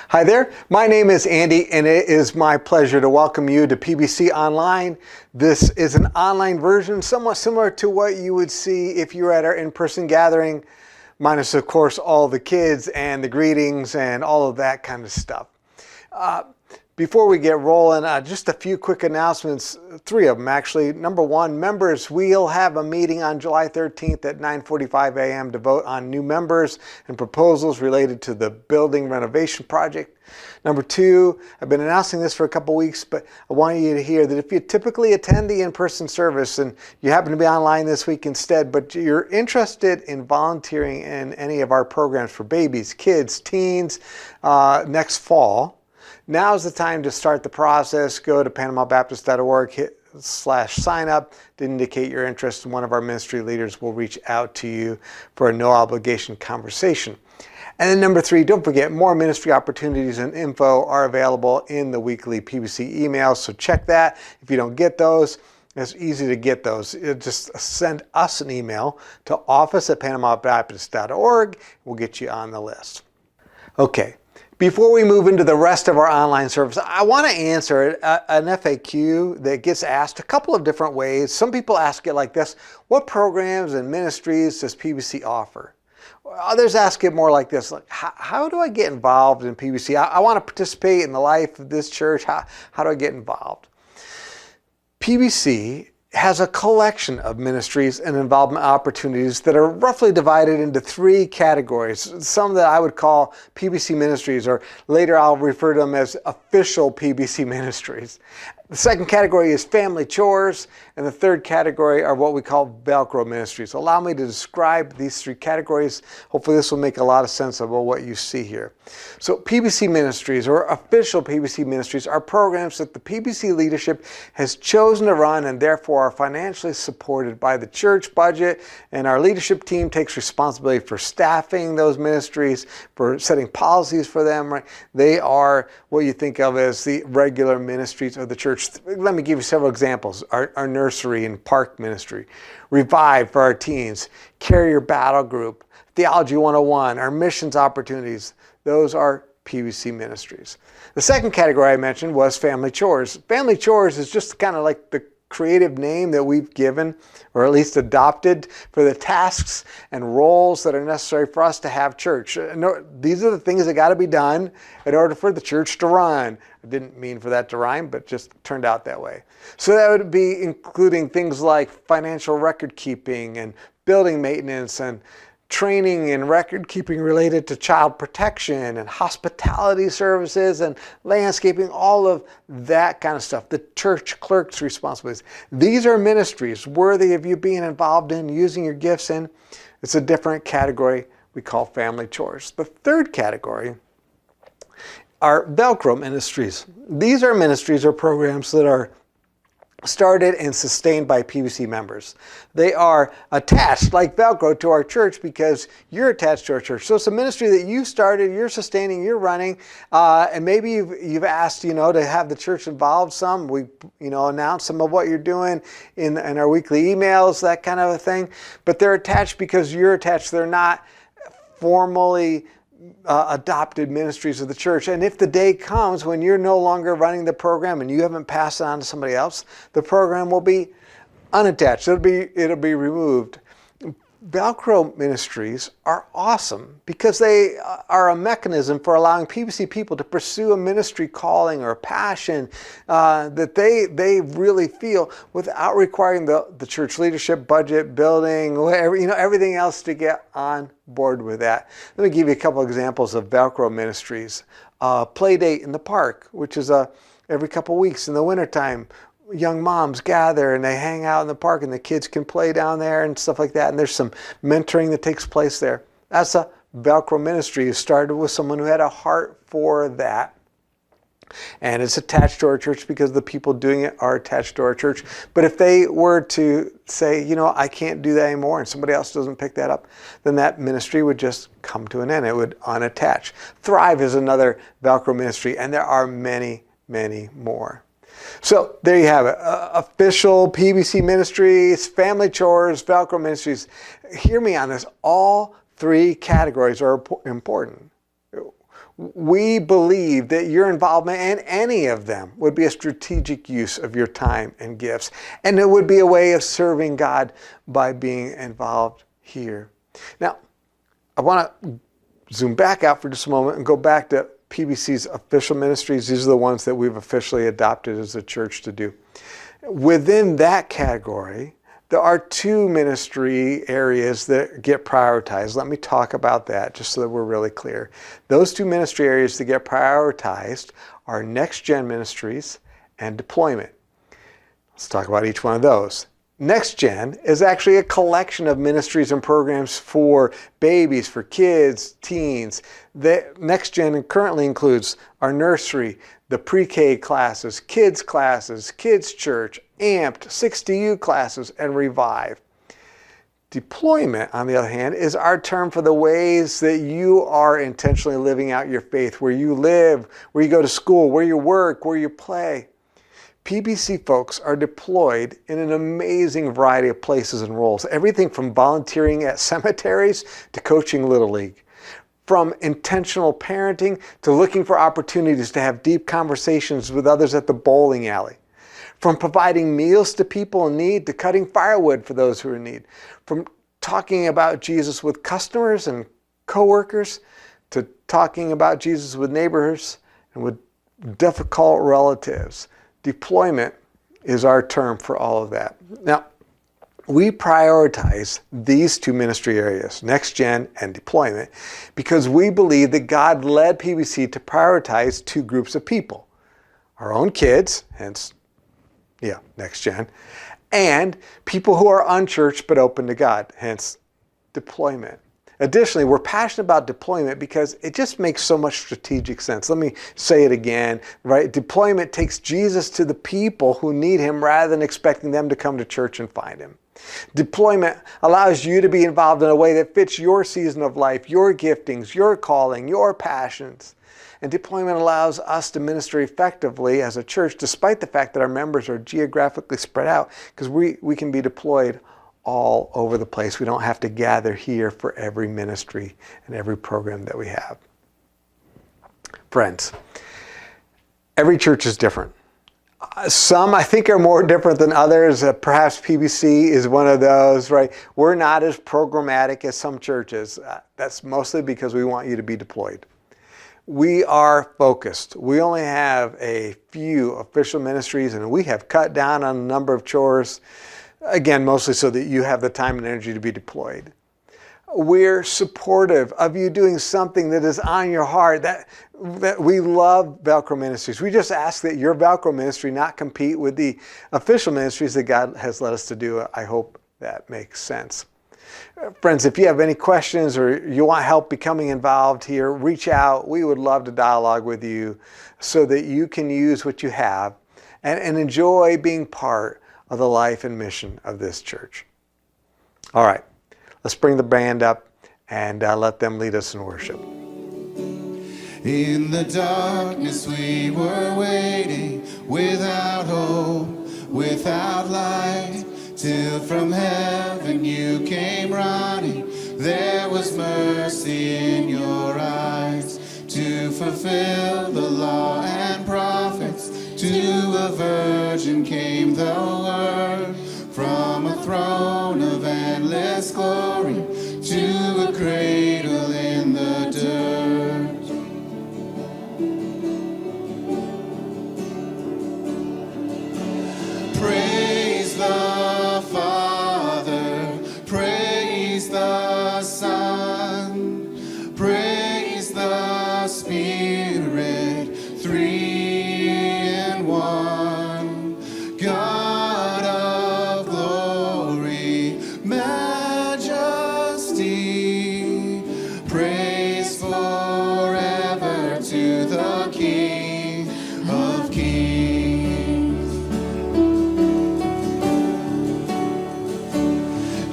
Hi there, my name is Andy and it is my pleasure to welcome you to PBC Online. This is an online version somewhat similar to what you would see if you were at our in-person gathering, minus of course all the kids and the greetings and all of that kind of stuff. Before we get rolling, just a few quick announcements, three of them actually. Number one, members, we'll have a meeting on July 13th at 9:45 a.m. to vote on new members and proposals related to the building renovation project. Number two, I've been announcing this for a couple weeks, but I want you to hear that if you typically attend the in-person service and you happen to be online this week instead, but you're interested in volunteering in any of our programs for babies, kids, teens next fall, now's the time to start the process. Go to panamabaptist.org/sign up to indicate your interest, and one of our ministry leaders will reach out to you for a no obligation conversation. And then number three, don't forget, more ministry opportunities and info are available in the weekly PBC emails, so check that. If you don't get those, it's easy to get those. Just send us an email to office@panamabaptist.org. We'll get you on the list. Okay. Before we move into the rest of our online service, I want to answer an FAQ that gets asked a couple of different ways. Some people ask it like this: what programs and ministries does PBC offer? Others ask it more like this: like, how do I get involved in PBC? I want to participate in the life of this church. How do I get involved? PBC has a collection of ministries and involvement opportunities that are roughly divided into three categories. Some that I would call PBC ministries, or later I'll refer to them as official PBC ministries. The second category is family chores, and the third category are what we call Velcro ministries. Allow me to describe these three categories. Hopefully this will make a lot of sense about what you see here. So PBC ministries, or official PBC ministries, are programs that the PBC leadership has chosen to run and therefore are financially supported by the church budget, and our leadership team takes responsibility for staffing those ministries, for setting policies for them. Right? They are what you think of as the regular ministries of the church. Let me give you several examples. Our nursery and park ministry, Revive for our teens, Carrier Battle Group, Theology 101, our missions opportunities. Those are PBC ministries. The second category I mentioned was family chores. Family chores is just kind of like the creative name that we've given, or at least adopted, for the tasks and roles that are necessary for us to have church. These are the things that got to be done in order for the church to run. I didn't mean for that to rhyme, but just turned out that way. So that would be including things like financial record keeping and building maintenance and training and record keeping related to child protection and hospitality services and landscaping, all of that kind of stuff. The church clerk's responsibilities. These are ministries worthy of you being involved in, using your gifts in. It's a different category we call family chores. The third category are Velcro ministries. These are ministries or programs that are started and sustained by PBC members. They are attached, like Velcro, to our church because you're attached to our church. So it's a ministry that you started, you're sustaining, you're running, and maybe you've asked, to have the church involved some. We, announce some of what you're doing in our weekly emails, that kind of a thing. But they're attached because you're attached. They're not formally adopted ministries of the church. And if the day comes when you're no longer running the program and you haven't passed it on to somebody else, the program will be unattached. It'll be removed. Velcro ministries are awesome because they are a mechanism for allowing PBC people to pursue a ministry calling or passion that they really feel without requiring the church leadership, budget, building, whatever, everything else to get on board with that. Let me give you a couple examples of Velcro ministries. Play date in the park, which is every couple of weeks in the wintertime. Young moms gather and they hang out in the park and the kids can play down there and stuff like that. And there's some mentoring that takes place there. That's a Velcro ministry. It started with someone who had a heart for that. And it's attached to our church because the people doing it are attached to our church. But if they were to say, I can't do that anymore, and somebody else doesn't pick that up, then that ministry would just come to an end. It would unattach. Thrive is another Velcro ministry, and there are many, many more. So there you have it. Official PBC ministries, family chores, Velcro ministries. Hear me on this. All three categories are important. We believe that your involvement in any of them would be a strategic use of your time and gifts, and it would be a way of serving God by being involved here. Now, I want to zoom back out for just a moment and go back to PBC's official ministries. These are the ones that we've officially adopted as a church to do. Within that category, there are two ministry areas that get prioritized. Let me talk about that just so that we're really clear. Those two ministry areas that get prioritized are Next Gen Ministries and deployment. Let's talk about each one of those. Next Gen is actually a collection of ministries and programs for babies, for kids, teens. The Next Gen currently includes our nursery, the pre-K classes, kids church, Amped, 6DU classes, and Revive. Deployment, on the other hand, is our term for the ways that you are intentionally living out your faith, where you live, where you go to school, where you work, where you play. PBC folks are deployed in an amazing variety of places and roles, everything from volunteering at cemeteries to coaching Little League. From intentional parenting to looking for opportunities to have deep conversations with others at the bowling alley. From providing meals to people in need to cutting firewood for those who are in need. From talking about Jesus with customers and coworkers to talking about Jesus with neighbors and with difficult relatives. Deployment is our term for all of that. Now, we prioritize these two ministry areas, Next Gen and deployment, because we believe that God led PBC to prioritize two groups of people. Our own kids, hence, Next Gen, and people who are unchurched but open to God, hence deployment. Additionally, we're passionate about deployment because it just makes so much strategic sense. Let me say it again, right? Deployment takes Jesus to the people who need him rather than expecting them to come to church and find him. Deployment allows you to be involved in a way that fits your season of life, your giftings, your calling, your passions. And deployment allows us to minister effectively as a church, despite the fact that our members are geographically spread out, because we can be deployed all over the place. We don't have to gather here for every ministry and every program that we have. Friends, every church is different. Some I think are more different than others. Perhaps PBC is one of those, right? We're not as programmatic as some churches. That's mostly because we want you to be deployed. We are focused. We only have a few official ministries, and we have cut down on a number of chores. Again, mostly so that you have the time and energy to be deployed. We're supportive of you doing something that is on your heart. That we love Velcro Ministries. We just ask that your Velcro ministry not compete with the official ministries that God has led us to do. I hope that makes sense. Friends, if you have any questions or you want help becoming involved here, reach out. We would love to dialogue with you so that you can use what you have and enjoy being part of the life and mission of this church. All right, let's bring the band up and let them lead us in worship. In the darkness we were waiting, without hope, without light, till from heaven you came running. There was mercy in your eyes to fulfill the law and prophets. To a virgin came the word, from a throne of endless glory to a cradle in the dirt. Praise the Father, praise the Son, praise the Spirit, three one, God of glory, majesty, praise forever to the King of kings.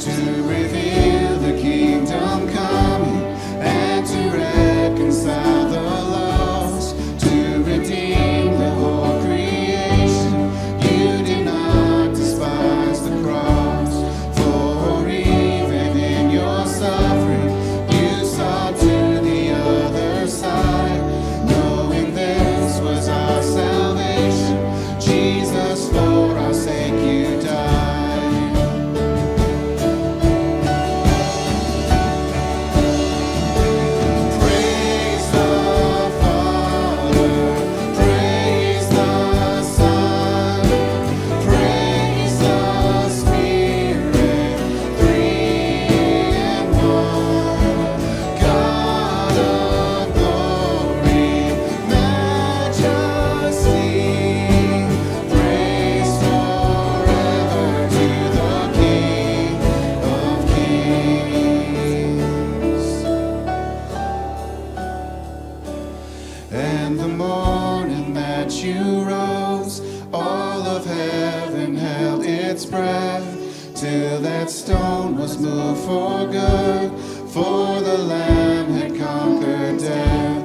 To reveal the kingdom coming and to reconcile the lost, And the morning that you rose, all of heaven held its breath, till that stone was moved for good, for the Lamb had conquered death.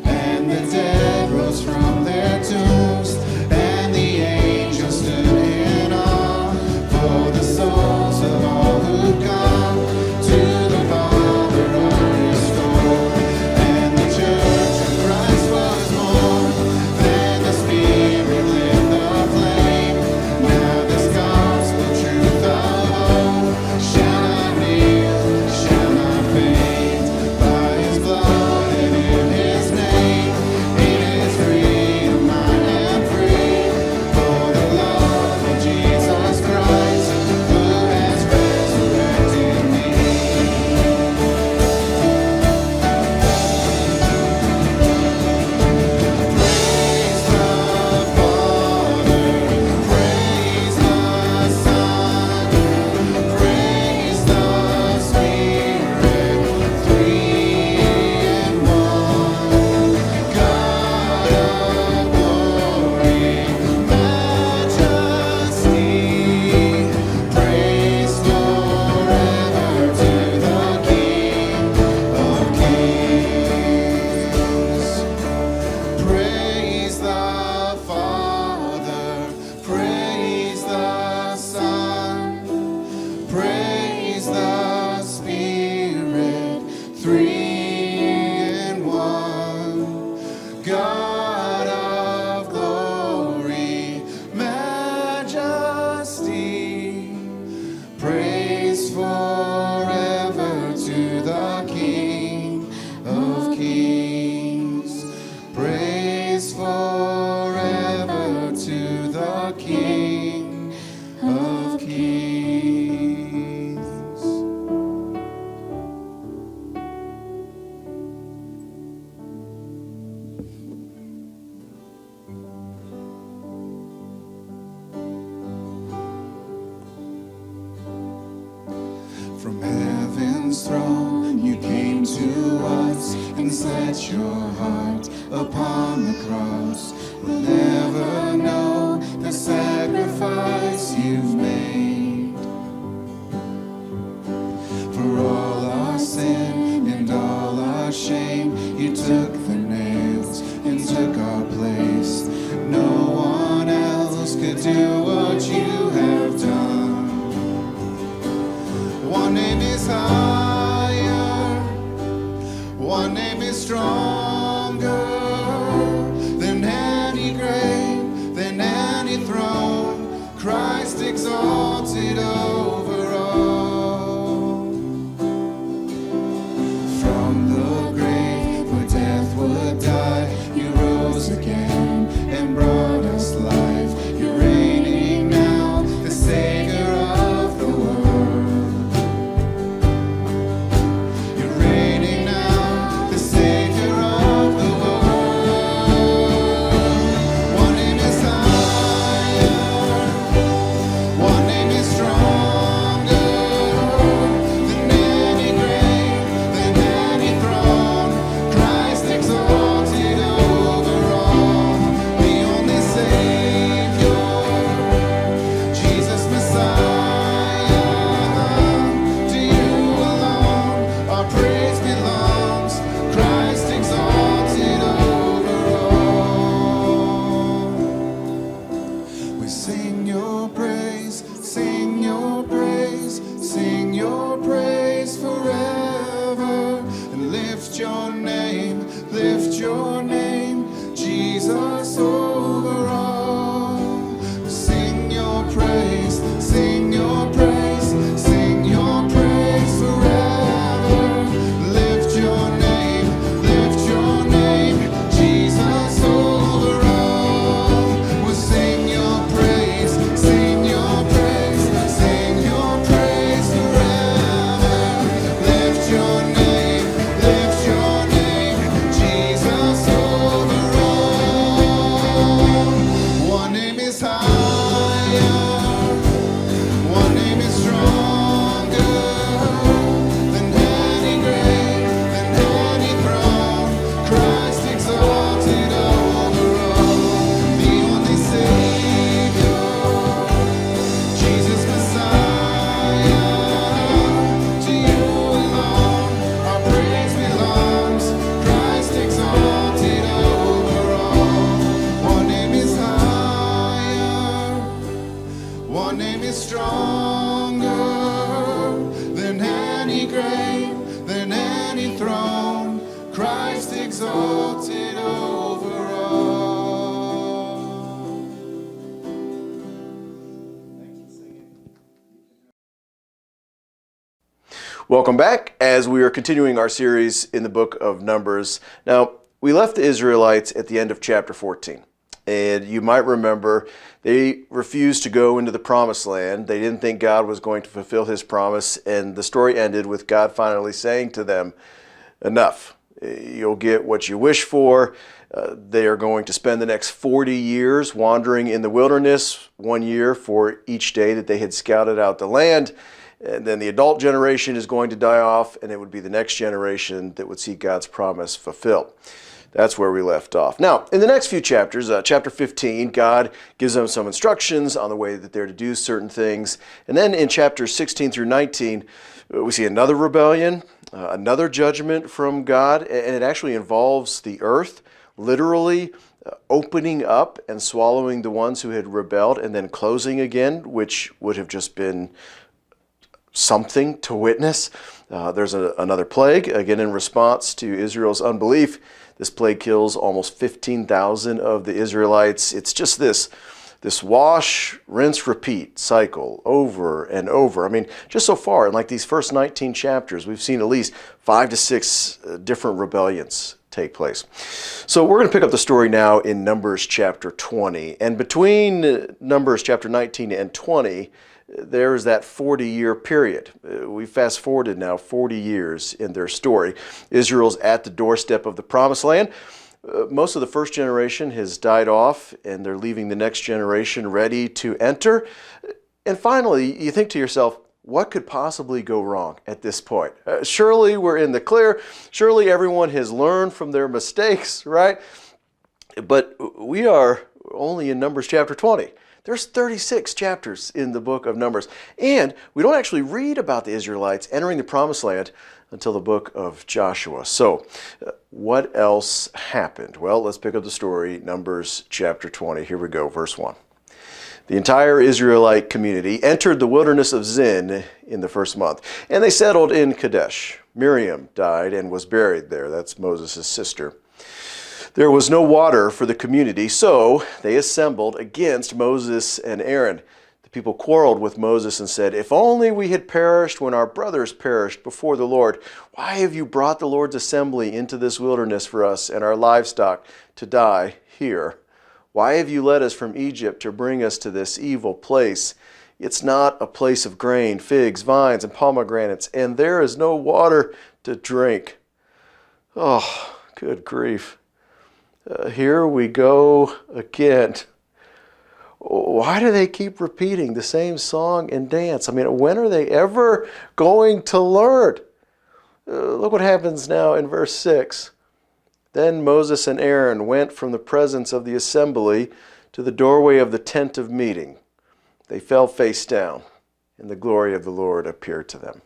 And the dead rose from their tombs, and the angels stood in awe, for the souls of all who come to the Father are restored. And the church of Christ was born, then the Spirit lit the flame. Now this gospel truth of hope shall not kneel, shall not faint. By His blood and in His name, it is freedom, mine and free. For the love of Jesus Christ, who has resurrected me. Praise the Father, praise the Son, praise the Spirit, three in one. God of glory, majesty, praise forever to the King of Kings. Praise the Father, praise the Son, praise the Spirit, three in one. God of glory, majesty, praise forever to the King of Kings. Praise forever to the King of Kings. From heaven's throne you came to us and set your heart upon the cross. We'll never know the sacrifice you've made. For all our sin and all our shame, you took the nails and took our place. No one else could do what you have done. One name is higher, one name is stronger than any grave, than any throne. Christ exalted over all. From the grave where death would die, you rose again and brought us life. You're reigning now, the Savior of the world. You're reigning now, the Savior of the world. One name is higher, one name is stronger than any grave, than any throne. Christ exalted over all, the only Savior, Jesus Messiah. To you alone our praise belongs. Christ exalted over all. We sing your praise, sing your praise, sing your praise forever, and lift your name, Jesus over all. Sing your praise, sing your praise, sing your praise forever. Lift your name, Jesus over all. We'll sing your praise, sing your praise, sing your praise forever. Lift your name, Jesus over all. Welcome back as we are continuing our series in the book of Numbers. Now, we left the Israelites at the end of chapter 14. And you might remember they refused to go into the promised land. They didn't think God was going to fulfill his promise. And the story ended with God finally saying to them, enough. You'll get what you wish for. They are going to spend the next 40 years wandering in the wilderness, 1 year for each day that they had scouted out the land. And then the adult generation is going to die off, and it would be the next generation that would see God's promise fulfilled. That's where we left off. Now, in the next few chapters, chapter 15, God gives them some instructions on the way that they're to do certain things. And then in chapters 16 through 19, we see another rebellion, another judgment from God, and it actually involves the earth, literally opening up and swallowing the ones who had rebelled and then closing again, which would have just been something to witness. There's another plague, again in response to Israel's unbelief. This plague kills almost 15,000 of the Israelites. It's just this wash, rinse, repeat cycle over and over. I mean, just so far in like these first 19 chapters, we've seen at least 5 to 6 different rebellions take place. So we're going to pick up the story now in Numbers chapter 20. And between Numbers chapter 19 and 20, there's that 40-year period. We fast forwarded now 40 years in their story. Israel's at the doorstep of the promised land. Most of the first generation has died off, and they're leaving the next generation ready to enter. And finally, you think to yourself, what could possibly go wrong at this point? Surely we're in the clear. Surely everyone has learned from their mistakes, right? But we are only in Numbers chapter 20. There's 36 chapters in the book of Numbers. And we don't actually read about the Israelites entering the promised land until the book of Joshua. So what else happened? Well, let's pick up the story, Numbers chapter 20. Here we go, verse 1. The entire Israelite community entered the wilderness of Zin in the first month, and they settled in Kadesh. Miriam died and was buried there. That's Moses' sister. There was no water for the community, so they assembled against Moses and Aaron. The people quarreled with Moses and said, if only we had perished when our brothers perished before the Lord. Why have you brought the Lord's assembly into this wilderness for us and our livestock to die here? Why have you led us from Egypt to bring us to this evil place? It's not a place of grain, figs, vines, and pomegranates, and there is no water to drink. Oh, good grief. Here we go again. Why do they keep repeating the same song and dance? I mean, when are they ever going to learn? Look what happens now in verse 6. Then Moses and Aaron went from the presence of the assembly to the doorway of the tent of meeting. They fell face down, and the glory of the Lord appeared to them.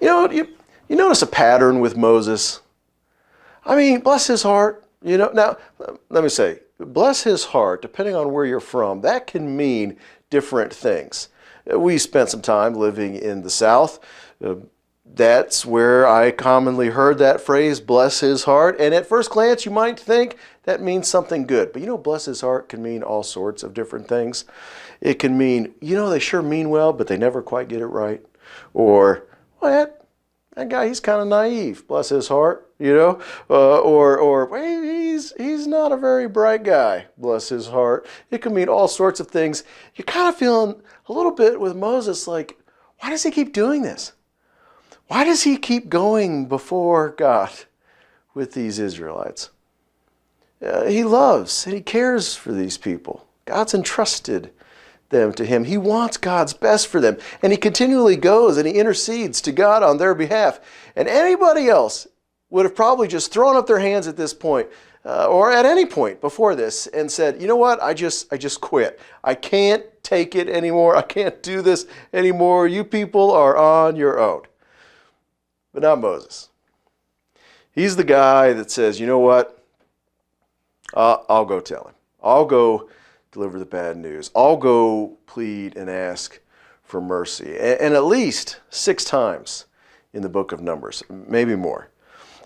You notice a pattern with Moses? I mean, bless his heart. Now, let me say, bless his heart, depending on where you're from, that can mean different things. We spent some time living in the South. That's where I commonly heard that phrase, bless his heart. And at first glance, you might think that means something good. But bless his heart can mean all sorts of different things. It can mean, they sure mean well, but they never quite get it right. Or, well, that guy, he's kind of naive, bless his heart. Or he's not a very bright guy, bless his heart. It can mean all sorts of things. You're kind of feeling a little bit with Moses like, why does he keep doing this? Why does he keep going before God with these Israelites? He loves and he cares for these people. God's entrusted them to him. He wants God's best for them. And he continually goes and he intercedes to God on their behalf. And anybody else would have probably just thrown up their hands at this point, or at any point before this, and said, you know what, I just quit. I can't take it anymore. I can't do this anymore. You people are on your own. But not Moses. He's the guy that says, you know what, I'll go tell him. I'll go deliver the bad news. I'll go plead and ask for mercy. And at least 6 times in the book of Numbers, maybe more.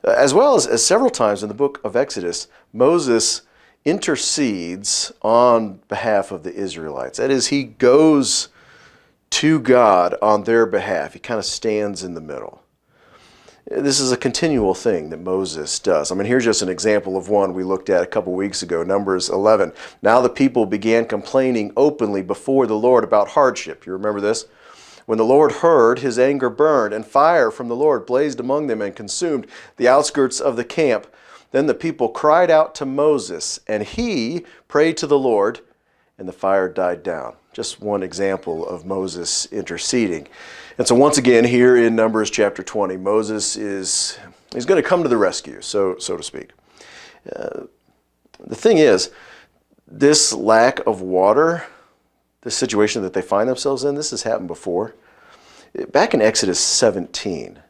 As well as several times in the book of Exodus, Moses intercedes on behalf of the Israelites. That is, he goes to God on their behalf. He kind of stands in the middle. This is a continual thing that Moses does. I mean, here's just an example of one we looked at a couple weeks ago, Numbers 11. Now the people began complaining openly before the Lord about hardship. You remember this? When the Lord heard, his anger burned, and fire from the Lord blazed among them and consumed the outskirts of the camp. Then the people cried out to Moses, and he prayed to the Lord, and the fire died down. Just one example of Moses interceding. And so once again, here in Numbers chapter 20, Moses he's going to come to the rescue, so to speak. The thing is, this lack of water, this situation that they find themselves in, this has happened before. Back in Exodus 17,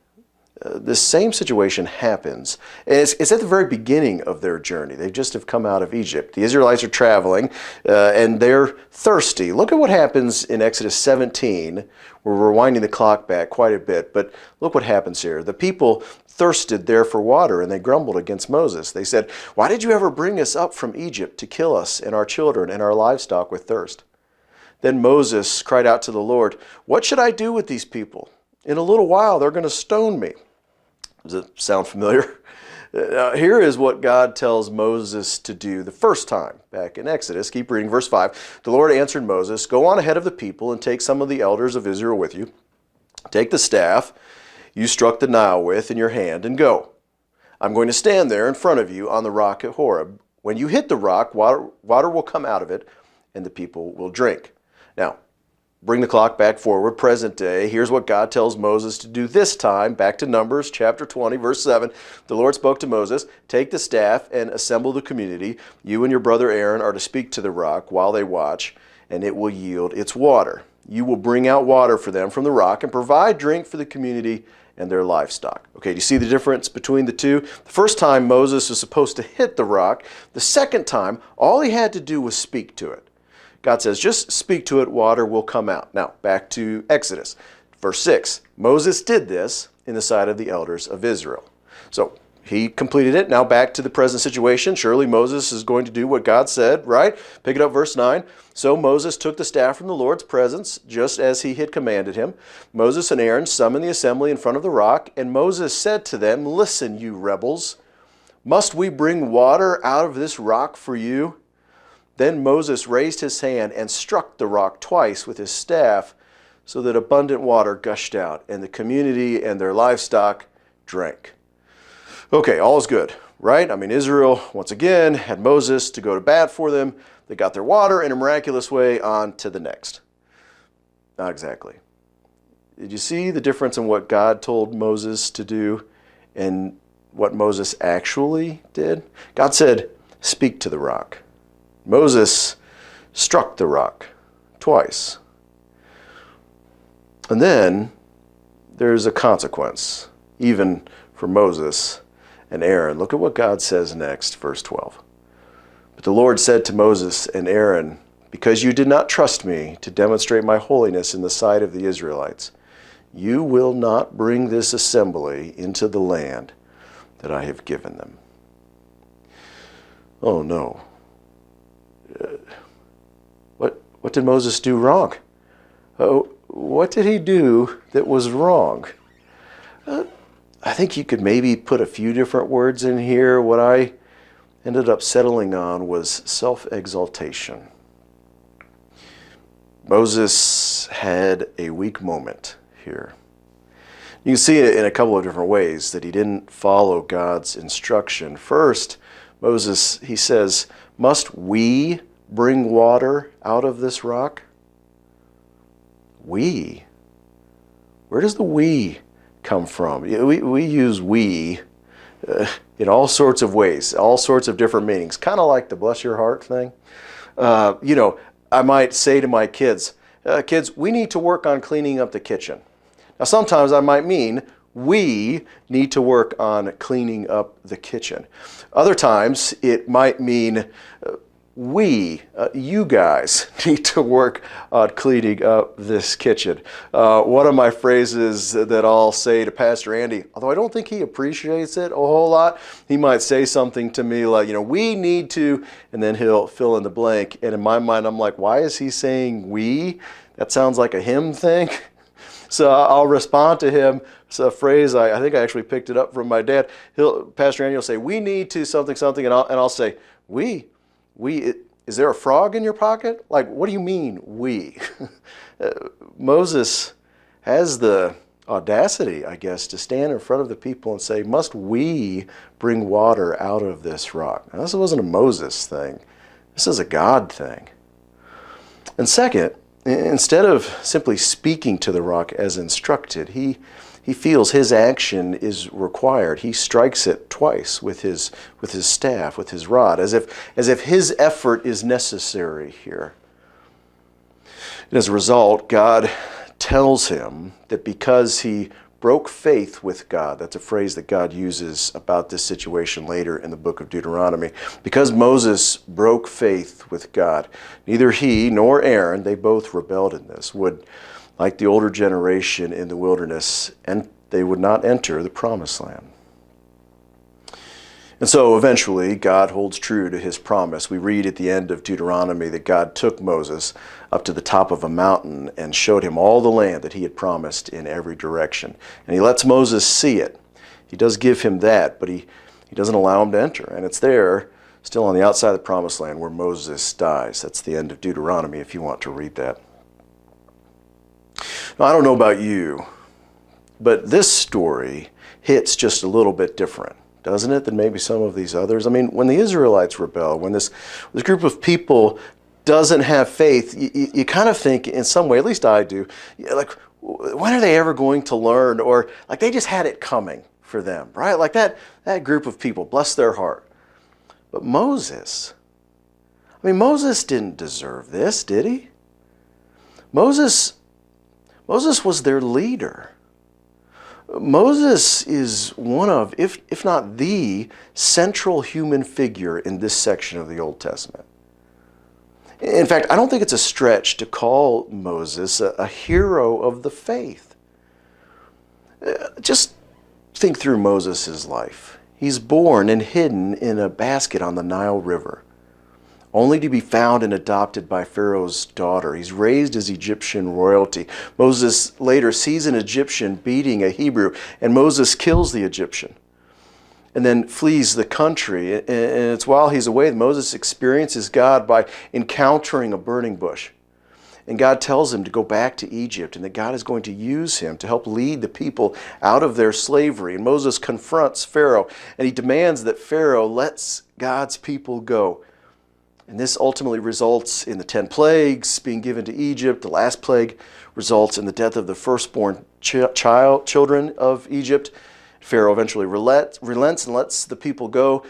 this same situation happens. It's at the very beginning of their journey. They just have come out of Egypt. The Israelites are traveling, and they're thirsty. Look at what happens in Exodus 17. We're rewinding the clock back quite a bit, but look what happens here. The people thirsted there for water, and they grumbled against Moses. They said, "Why did you ever bring us up from Egypt to kill us and our children and our livestock with thirst?" Then Moses cried out to the Lord, "What should I do with these people? In a little while, they're going to stone me." Does it sound familiar? Here is what God tells Moses to do the first time back in Exodus. Keep reading verse 5. The Lord answered Moses, "Go on ahead of the people and take some of the elders of Israel with you. Take the staff you struck the Nile with in your hand and go. I'm going to stand there in front of you on the rock at Horeb. When you hit the rock, water will come out of it and the people will drink." Now, bring the clock back forward, present day. Here's what God tells Moses to do this time, back to Numbers chapter 20, verse 7. The Lord spoke to Moses, "Take the staff and assemble the community. You and your brother Aaron are to speak to the rock while they watch, and it will yield its water. You will bring out water for them from the rock and provide drink for the community and their livestock." Okay, do you see the difference between the two? The first time Moses was supposed to hit the rock. The second time, all he had to do was speak to it. God says, just speak to it, water will come out. Now, back to Exodus. Verse 6, Moses did this in the sight of the elders of Israel. So he completed it. Now back to the present situation. Surely Moses is going to do what God said, right? Pick it up, verse 9. So Moses took the staff from the Lord's presence, just as he had commanded him. Moses and Aaron summoned the assembly in front of the rock, and Moses said to them, "Listen, you rebels, must we bring water out of this rock for you?" Then Moses raised his hand and struck the rock twice with his staff, so that abundant water gushed out, and the community and their livestock drank. Okay, all is good, right? I mean, Israel, once again, had Moses to go to bat for them. They got their water in a miraculous way. On to the next. Not exactly. Did you see the difference in what God told Moses to do and what Moses actually did? God said, "Speak to the rock." Moses struck the rock twice. And then there's a consequence, even for Moses and Aaron. Look at what God says next, verse 12. But the Lord said to Moses and Aaron, "Because you did not trust me to demonstrate my holiness in the sight of the Israelites, you will not bring this assembly into the land that I have given them." Oh no. What did Moses do wrong? What did he do that was wrong? I think you could maybe put a few different words in here. What I ended up settling on was self-exaltation. Moses had a weak moment here. You can see it in a couple of different ways that he didn't follow God's instruction. First, Moses, he says, "Must we bring water out of this rock?" We? Where does the we come from? We use we in all sorts of ways, all sorts of different meanings, kind of like the bless your heart thing. I might say to my kids, "Kids, we need to work on cleaning up the kitchen." Now, sometimes I might mean we need to work on cleaning up the kitchen. Other times it might mean you guys need to work on cleaning up this kitchen. One of my phrases that I'll say to Pastor Andy, although I don't think he appreciates it a whole lot, he might say something to me like, "We need to," and then he'll fill in the blank. And in my mind, I'm like, why is he saying we? that sounds like a hymn thing. So I'll respond to him. It's a phrase, I think I actually picked it up from my dad. Pastor Andy will say, we need to something, something, and I'll say, we, is there a frog in your pocket? Like, what do you mean, we? Moses has the audacity, I guess, to stand in front of the people and say, must we bring water out of this rock? Now, this wasn't a Moses thing. This is a God thing. And second, instead of simply speaking to the rock as instructed, he feels his action is required. He strikes it twice with his staff, with his rod, as if his effort is necessary here. And as a result, God tells him that because he broke faith with God, that's a phrase that God uses about this situation later in the book of Deuteronomy, because Moses broke faith with God, neither he nor Aaron, they both rebelled in this, would, like the older generation in the wilderness, and they would not enter the promised land. And so eventually, God holds true to his promise. We read at the end of Deuteronomy that God took Moses up to the top of a mountain and showed him all the land that he had promised in every direction. And he lets Moses see it. He does give him that, but he doesn't allow him to enter. And it's there, still on the outside of the promised land, where Moses dies. That's the end of Deuteronomy, if you want to read that. Now, I don't know about you, but this story hits just a little bit different, doesn't it, than maybe some of these others? I mean, when the Israelites rebel, when this group of people doesn't have faith, you kind of think in some way, at least I do, like, when are they ever going to learn? Or like they just had it coming for them, right? Like that group of people, bless their heart. But Moses didn't deserve this, did he? Moses was their leader. Moses is one of, if not the central human figure in this section of the Old Testament. In fact, I don't think it's a stretch to call Moses a hero of the faith. Just think through Moses' life. He's born and hidden in a basket on the Nile River, only to be found and adopted by Pharaoh's daughter. He's raised as Egyptian royalty. Moses later sees an Egyptian beating a Hebrew, and Moses kills the Egyptian and then flees the country. And it's while he's away that Moses experiences God by encountering a burning bush. And God tells him to go back to Egypt and that God is going to use him to help lead the people out of their slavery. And Moses confronts Pharaoh, and he demands that Pharaoh lets God's people go. And this ultimately results in the 10 plagues being given to Egypt. The last plague results in the death of the firstborn children of Egypt. Pharaoh eventually relents and lets the people go.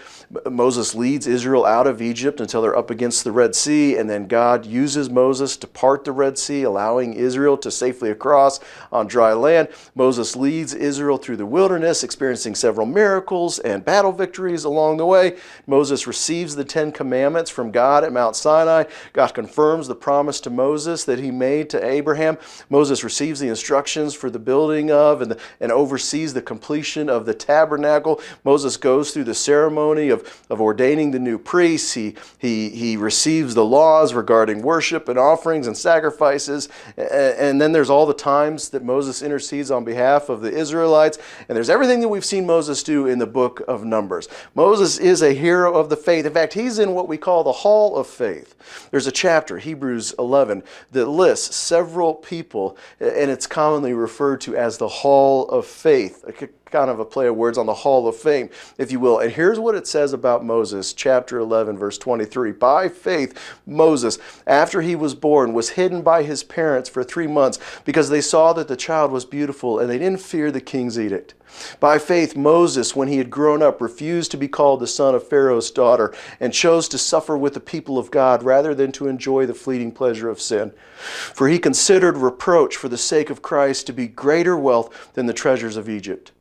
Moses leads Israel out of Egypt until they're up against the Red Sea, and then God uses Moses to part the Red Sea, allowing Israel to safely cross on dry land. Moses leads Israel through the wilderness, experiencing several miracles and battle victories along the way. Moses receives the 10 commandments from God at Mount Sinai. God confirms the promise to Moses that he made to Abraham. Moses receives the instructions for the building of and oversees the completion of the tabernacle. Moses goes through the ceremony of ordaining the new priests. He receives the laws regarding worship and offerings and sacrifices. And then there's all the times that Moses intercedes on behalf of the Israelites. And there's everything that we've seen Moses do in the book of Numbers. Moses is a hero of the faith. In fact, he's in what we call the Hall of Faith. There's a chapter, Hebrews 11, that lists several people, and it's commonly referred to as the Hall of Faith. Kind of a play of words on the Hall of Fame, if you will. And here's what it says about Moses, chapter 11, verse 23. By faith, Moses, after he was born, was hidden by his parents for 3 months because they saw that the child was beautiful and they didn't fear the king's edict. By faith, Moses, when he had grown up, refused to be called the son of Pharaoh's daughter and chose to suffer with the people of God rather than to enjoy the fleeting pleasure of sin. For he considered reproach for the sake of Christ to be greater wealth than the treasures of Egypt,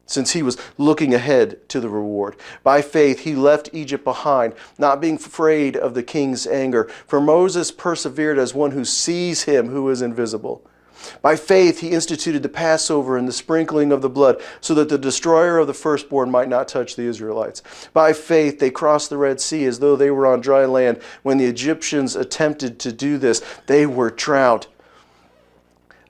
since he was looking ahead to the reward. By faith, he left Egypt behind, not being afraid of the king's anger. For Moses persevered as one who sees him who is invisible. By faith, he instituted the Passover and the sprinkling of the blood, so that the destroyer of the firstborn might not touch the Israelites. By faith, they crossed the Red Sea as though they were on dry land. When the Egyptians attempted to do this, they were drowned.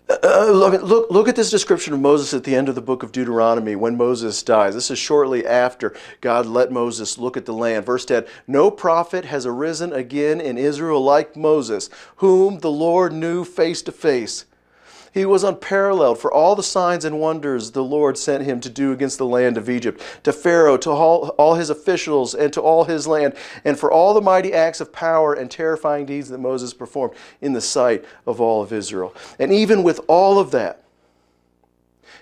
Look at this description of Moses at the end of the book of Deuteronomy when Moses dies. This is shortly after God let Moses look at the land. Verse 10, no prophet has arisen again in Israel like Moses, whom the Lord knew face to face. He was unparalleled for all the signs and wonders the Lord sent him to do against the land of Egypt, to Pharaoh, to all his officials, and to all his land, and for all the mighty acts of power and terrifying deeds that Moses performed in the sight of all of Israel. And even with all of that,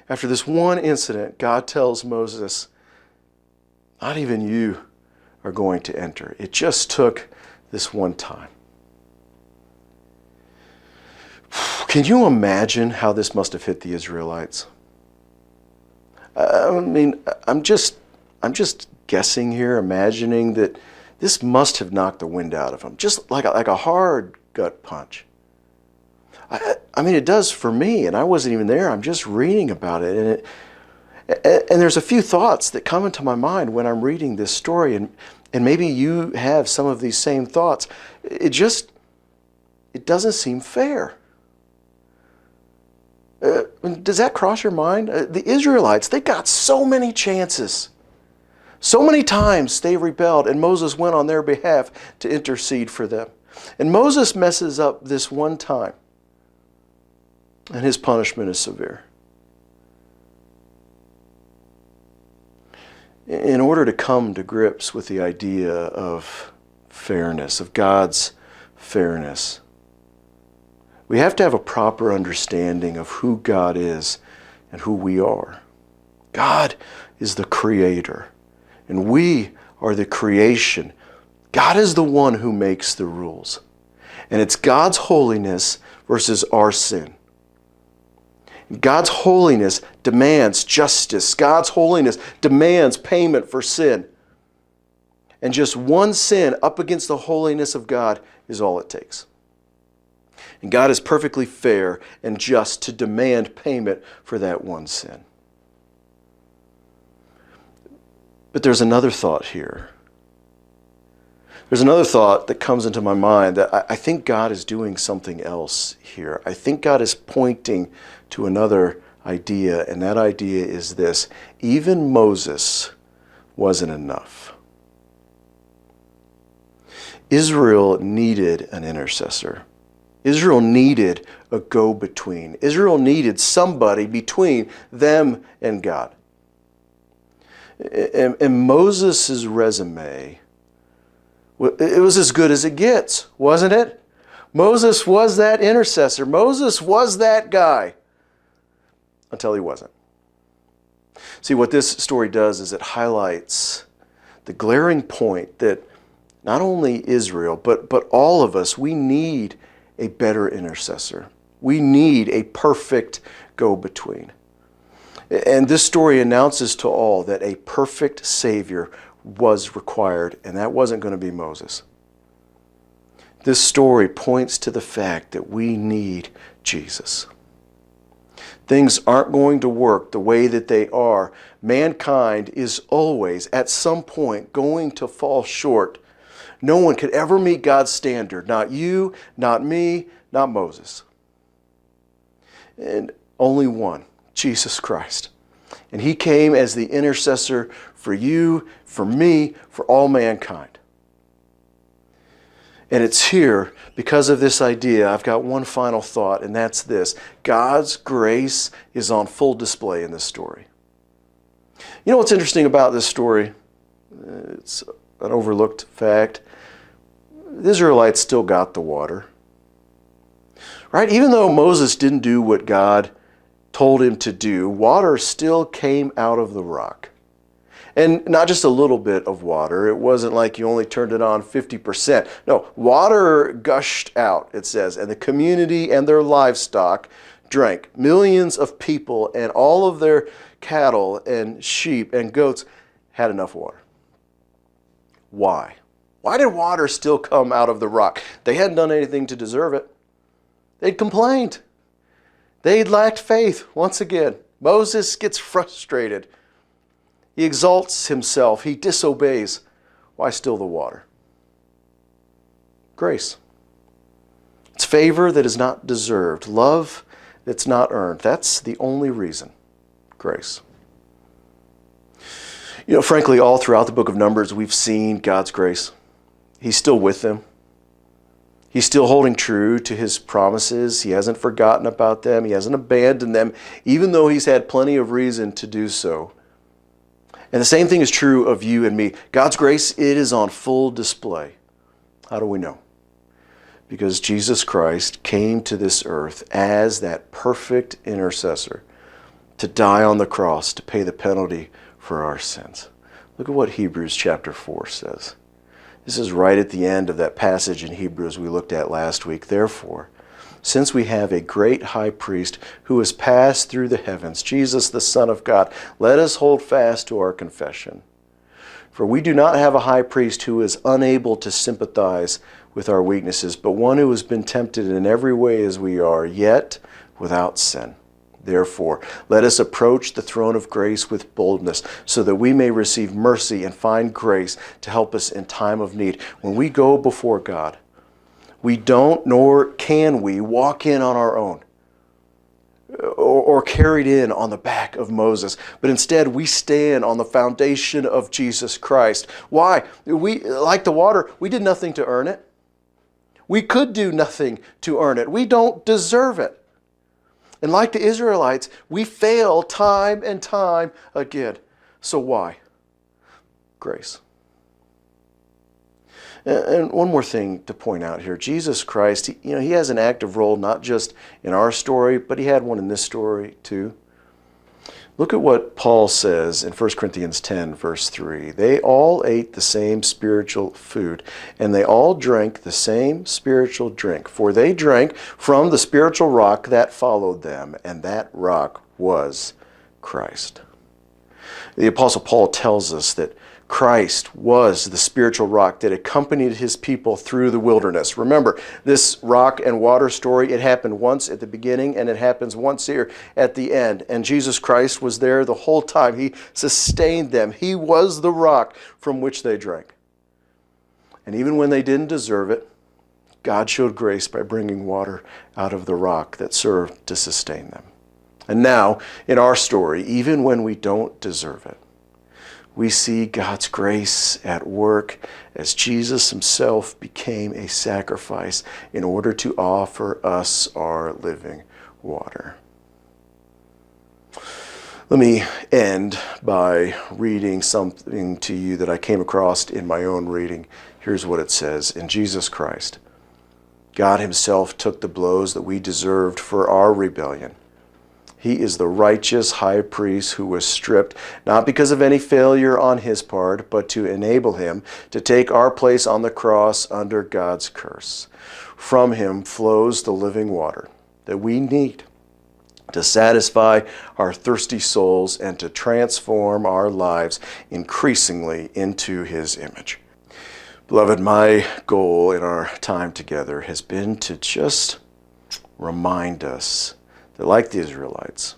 after this one incident, God tells Moses, not even you are going to enter. It just took this one time. Can you imagine how this must have hit the Israelites? I mean, I'm just guessing here, imagining that this must have knocked the wind out of them, just like a hard gut punch. I mean, it does for me, and I wasn't even there. I'm just reading about it, and there's a few thoughts that come into my mind when I'm reading this story, and maybe you have some of these same thoughts. It doesn't seem fair. Does that cross your mind? The Israelites, they got so many chances. So many times they rebelled, and Moses went on their behalf to intercede for them. And Moses messes up this one time, and his punishment is severe. In order to come to grips with the idea of fairness, of God's fairness, we have to have a proper understanding of who God is and who we are. God is the creator, and we are the creation. God is the one who makes the rules. And it's God's holiness versus our sin. God's holiness demands justice. God's holiness demands payment for sin. And just one sin up against the holiness of God is all it takes. And God is perfectly fair and just to demand payment for that one sin. But there's another thought here. There's another thought that comes into my mind that I think God is doing something else here. I think God is pointing to another idea, and that idea is this: even Moses wasn't enough. Israel needed an intercessor. Israel needed a go-between. Israel needed somebody between them and God. And Moses' resume, it was as good as it gets, wasn't it? Moses was that intercessor. Moses was that guy. Until he wasn't. See, what this story does is it highlights the glaring point that not only Israel, but all of us, we need a better intercessor. We need a perfect go-between. And this story announces to all that a perfect Savior was required, and that wasn't going to be Moses. This story points to the fact that we need Jesus. Things aren't going to work the way that they are. Mankind is always, at some point, going to fall short. No one could ever meet God's standard. Not you, not me, not Moses. And only one, Jesus Christ. And he came as the intercessor for you, for me, for all mankind. And it's here, because of this idea, I've got one final thought, and that's this: God's grace is on full display in this story. You know what's interesting about this story? It's an overlooked fact. The Israelites still got the water. Right? Even though Moses didn't do what God told him to do, water still came out of the rock. And not just a little bit of water. It wasn't like you only turned it on 50%. No, water gushed out, it says, and the community and their livestock drank. Millions of people and all of their cattle and sheep and goats had enough water. Why? Why did water still come out of the rock? They hadn't done anything to deserve it. They'd complained. They'd lacked faith once again. Moses gets frustrated. He exalts himself. He disobeys. Why still the water? Grace. It's favor that is not deserved. Love It's not earned. That's the only reason. Grace. Frankly, all throughout the book of Numbers, we've seen God's grace. He's still with them. He's still holding true to his promises. He hasn't forgotten about them. He hasn't abandoned them, even though he's had plenty of reason to do so. And the same thing is true of you and me. God's grace, it is on full display. How do we know? Because Jesus Christ came to this earth as that perfect intercessor to die on the cross to pay the penalty for our sins. Look at what Hebrews chapter 4 says. This is right at the end of that passage in Hebrews we looked at last week. Therefore, since we have a great high priest who has passed through the heavens, Jesus the Son of God, let us hold fast to our confession. For we do not have a high priest who is unable to sympathize with our weaknesses, but one who has been tempted in every way as we are, yet without sin. Therefore, let us approach the throne of grace with boldness, so that we may receive mercy and find grace to help us in time of need. When we go before God, we don't, nor can we, walk in on our own or carried in on the back of Moses, but instead we stand on the foundation of Jesus Christ. Why? We, like the water, we did nothing to earn it. We could do nothing to earn it. We don't deserve it. And like the Israelites, we fail time and time again. So why? Grace. And one more thing to point out here. Jesus Christ, he has an active role not just in our story, but he had one in this story too. Look at what Paul says in 1 Corinthians 10, verse 3. They all ate the same spiritual food, and they all drank the same spiritual drink, for they drank from the spiritual rock that followed them, and that rock was Christ. The Apostle Paul tells us that Christ was the spiritual rock that accompanied his people through the wilderness. Remember, this rock and water story, it happened once at the beginning and it happens once here at the end. And Jesus Christ was there the whole time. He sustained them. He was the rock from which they drank. And even when they didn't deserve it, God showed grace by bringing water out of the rock that served to sustain them. And now, in our story, even when we don't deserve it, we see God's grace at work as Jesus himself became a sacrifice in order to offer us our living water. Let me end by reading something to you that I came across in my own reading. Here's what it says. In Jesus Christ, God himself took the blows that we deserved for our rebellion. He is the righteous high priest who was stripped, not because of any failure on his part, but to enable him to take our place on the cross under God's curse. From him flows the living water that we need to satisfy our thirsty souls and to transform our lives increasingly into his image. Beloved, my goal in our time together has been to just remind us that like the Israelites,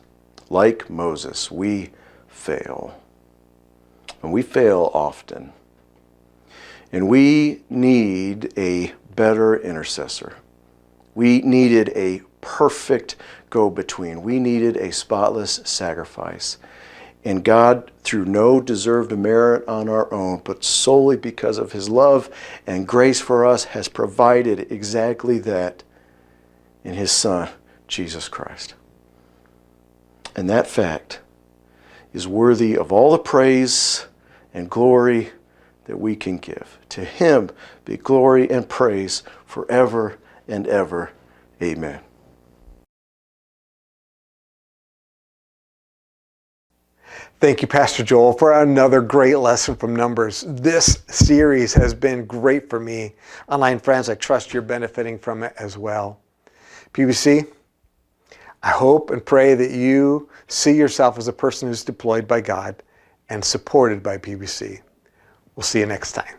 like Moses, we fail. And we fail often. And we need a better intercessor. We needed a perfect go-between. We needed a spotless sacrifice. And God, through no deserved merit on our own, but solely because of his love and grace for us, has provided exactly that in his Son, Jesus Christ. And that fact is worthy of all the praise and glory that we can give. To him be glory and praise forever and ever. Amen. Thank you, Pastor Joel, for another great lesson from Numbers. This series has been great for me. Online friends, I trust you're benefiting from it as well. PBC, I hope and pray that you see yourself as a person who's deployed by God and supported by PBC. We'll see you next time.